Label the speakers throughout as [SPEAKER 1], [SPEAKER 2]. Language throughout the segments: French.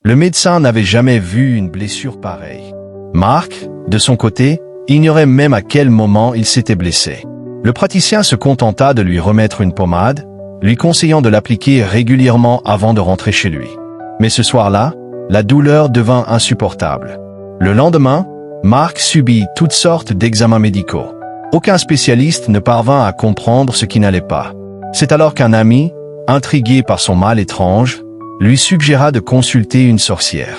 [SPEAKER 1] Le médecin n'avait jamais vu une blessure pareille. Mark, de son côté, ignorait même à quel moment il s'était blessé. Le praticien se contenta de lui remettre une pommade, lui conseillant de l'appliquer régulièrement avant de rentrer chez lui. Mais ce soir-là, la douleur devint insupportable. Le lendemain, Mark subit toutes sortes d'examens médicaux. Aucun spécialiste ne parvint à comprendre ce qui n'allait pas. C'est alors qu'un ami, intrigué par son mal étrange, lui suggéra de consulter une sorcière.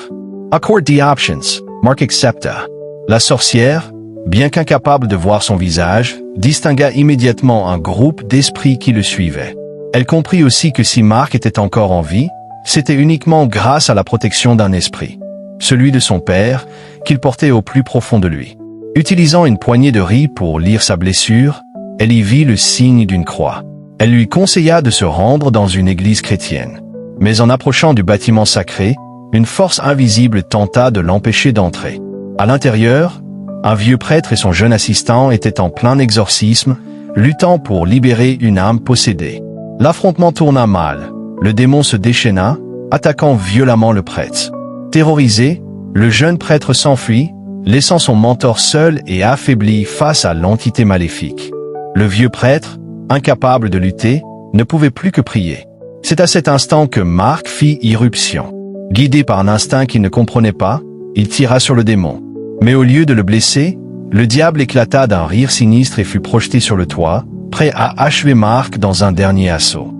[SPEAKER 1] Accord the options, Mark accepta. La sorcière, bien qu'incapable de voir son visage, distingua immédiatement un groupe d'esprits qui le suivaient. Elle comprit aussi que si Mark était encore en vie, c'était uniquement grâce à la protection d'un esprit, celui de son père, qu'il portait au plus profond de lui. Utilisant une poignée de riz pour lire sa blessure, elle y vit le signe d'une croix. Elle lui conseilla de se rendre dans une église chrétienne. Mais en approchant du bâtiment sacré, une force invisible tenta de l'empêcher d'entrer. À l'intérieur, un vieux prêtre et son jeune assistant étaient en plein exorcisme, luttant pour libérer une âme possédée. L'affrontement tourna mal. Le démon se déchaîna, attaquant violemment le prêtre. Terrorisé, le jeune prêtre s'enfuit, laissant son mentor seul et affaibli face à l'entité maléfique. Le vieux prêtre, incapable de lutter, ne pouvait plus que prier. C'est à cet instant que Mark fit irruption. Guidé par un instinct qu'il ne comprenait pas, il tira sur le démon. Mais au lieu de le blesser, le diable éclata d'un rire sinistre et fut projeté sur le toit, prêt à achever Mark dans un dernier assaut.